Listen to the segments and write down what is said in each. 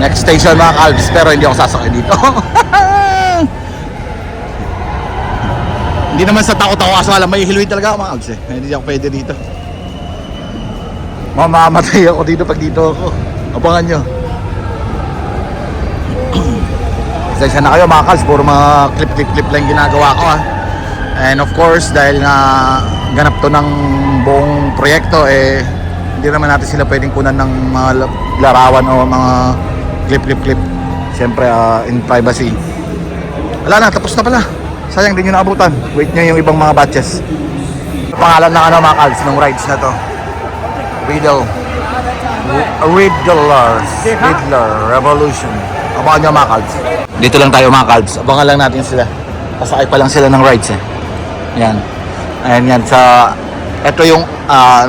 Next station mga kalbs, pero hindi ako sasakay dito. Hindi naman sa takot ako kaso alam, may hilwid talaga ako mga kalbs eh. Hindi ako pwede dito. Mamamatay ako dito pag dito ako. Abangan nyo. Isa na kayo mga kalbs, puro mga clip lang ginagawa ko ha. And of course, dahil na ganap to ng buong proyekto eh, hindi naman natin sila pwedeng kunan ng mga larawan o mga clip. Siyempre in privacy. Wala na, tapos na pala. Sayang din yung naabutan. Wait nyo yung ibang mga batches. Pangalan ng ano mga kalbs, ng rides na to. Riddler Revolution. Abangan nyo mga kalbs. Dito lang tayo mga kalbs. Abangan lang natin sila. Pasakay pa lang sila ng rides eh. Yan. Ayan yan sa... Ito yung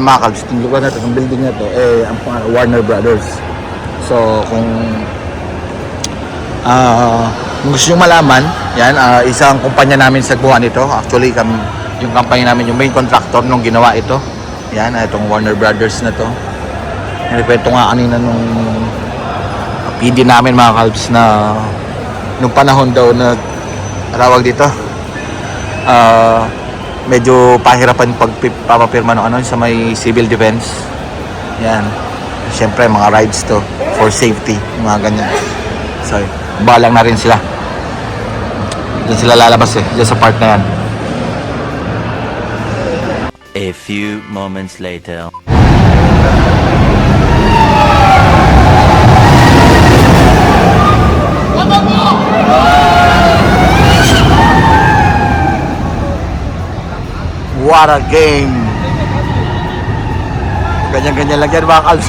mga kalbs. Itong lugar na ito, itong building na ito eh, ang Warner Brothers. So kung gusto nyo malaman, yan, isang kumpanya namin sa guhan ito. Actually, yung company namin, yung main contractor nung ginawa ito. Yan, itong Warner Brothers na to. Narikwento nga kanina nung PD namin mga kalbs na nung panahon daw na tawag dito, medyo pahirapan pagpapapirma ng ano sa may civil defense. Yan. Siyempre, mga rides to for safety, mga ganyan. So, balang na rin sila. Diyan sila lalabas eh, diyan sa part na yan. A few moments later. What a game! Ganyan-ganyan lang yan mga kalbs.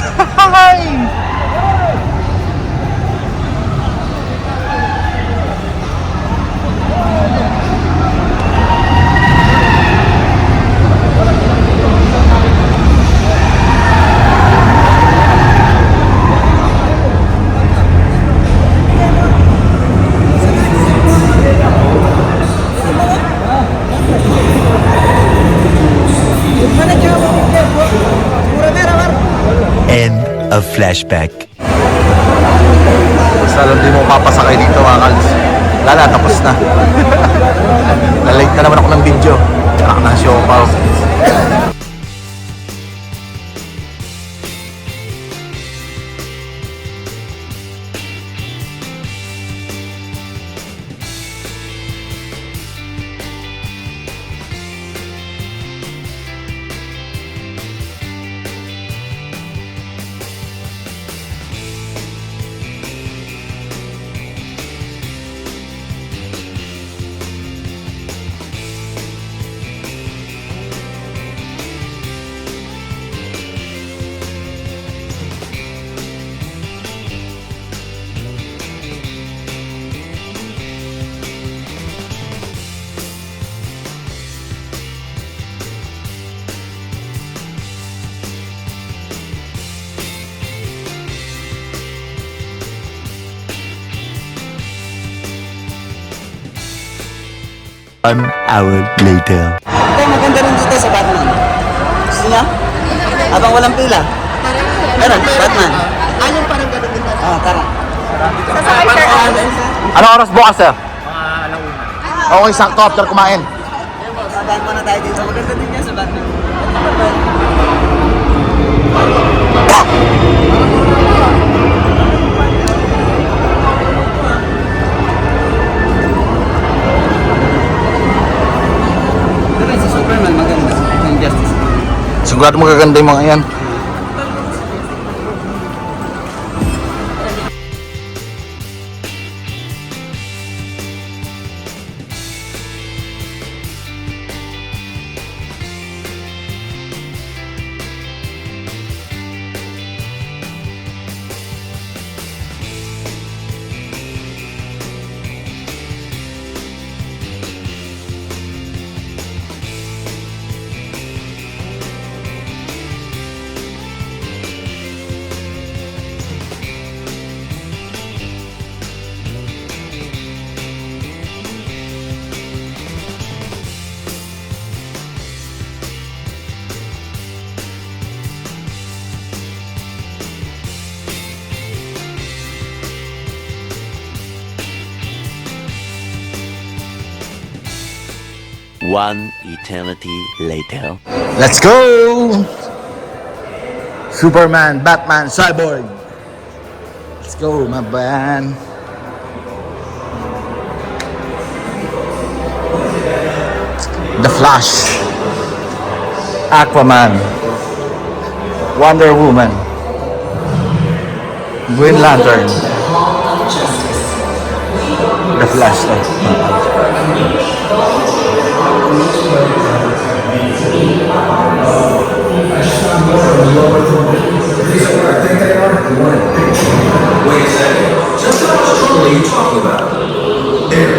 End of flashback. Basta alam din mo papasakay dito mga kalbs. Wala na, tapos na. Nalate na naman ako ng video. Anak ng show pa. An hour later. Ito, maganda rin dito sa Batman. Gusto niya? Habang walang pila. Meron, Batman. Yung parang ganun din. Tara. Sasakay sir ako. Anong oras bukas sir? Mga alauna. Okay, sakto after kumain. Sasakay muna tayo dito. Maganda din yan sa Batman. Si Superman maganda. Yung Justice. Sigurado magaganda yung mga yan. One eternity later. Let's go! Superman, Batman, Cyborg. Let's go, my man. The Flash, Aquaman, Wonder Woman, Green Lantern, The Flash.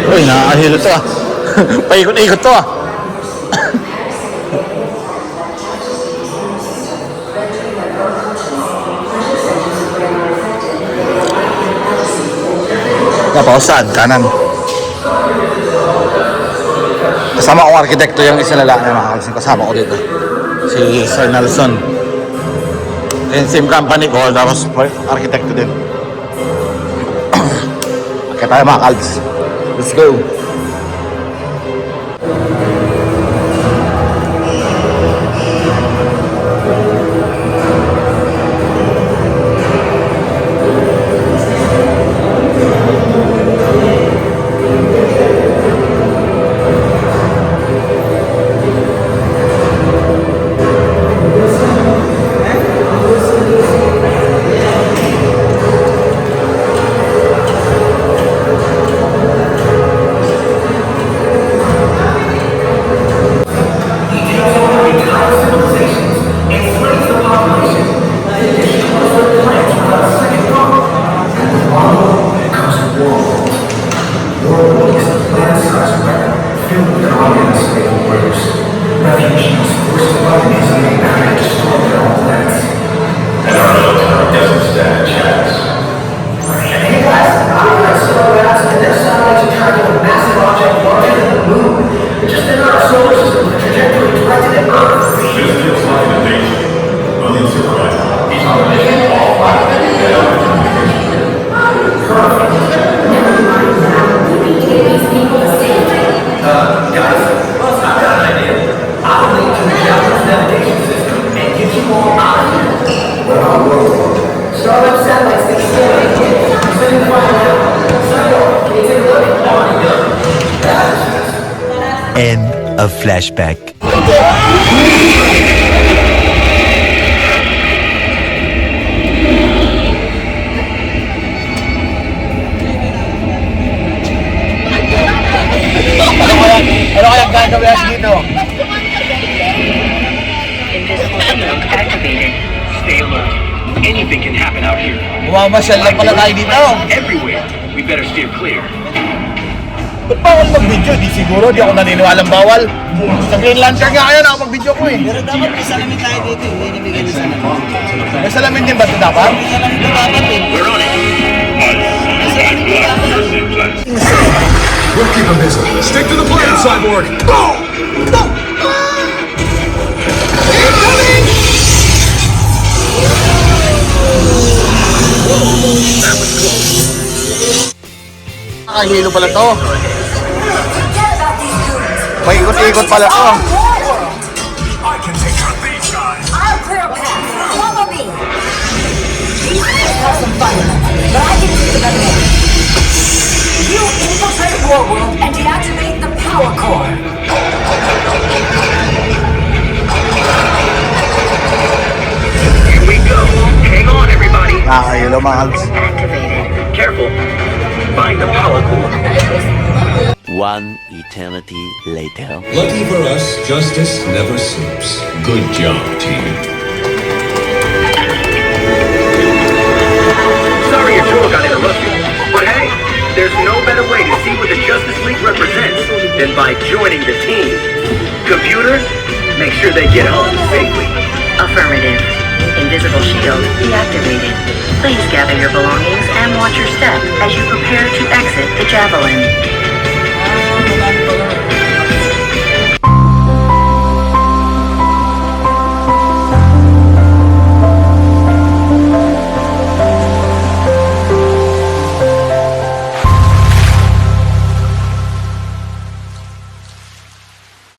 Uy, nakakahilo to ah. Paikot-ikot to ah. Napausan, kanan. Kasama ko arkitekto yung isa lalaki na makakalisin. Kasama ko dito. Si Sir Nelson. And same company ko, tapos arkitekto din. Kaya tayo mga kalbs. Let's go. End of flashback. Ano kaya gagawin dito? Invisible shield activated. Stay alert. Anything can happen out here. Umamasyal lang pala tayo dito. Everywhere. We better steer clear. Ba't bawal mag-video? Di siguro, di ako naniniwalang bawal. Sa Green Lantern nga kaya nakapag-video ko eh. Pero dapat may salamin tayo dito. Hindi nabigyan ng salamin. May salamin din ba ito dapat? May salamin ito dapat eh. We're on it. May salamin ito dapat. We'll keep them busy. Stick to the plan, Cyborg. Boom! Boom! Nakahilo pala to. Paikot-ikot pala to. I can take out these guys. I'll clear a path. Follow me. These guys have some fun, but I can do the better one. You infiltrate Warworld and deactivate the power core. Here we go. Hang on, everybody. Nakahilo mga kalbs. Activated. Careful. Find the power core. One eternity later. Lucky for us, justice never sleeps. Good job, team. Sorry your tour got interrupted. But hey, there's no better way to see what the Justice League represents than by joining the team. Computers, make sure they get home safely. Affirmative. Invisible shield deactivated. Please gather your belongings and watch your step as you prepare to exit the Javelin.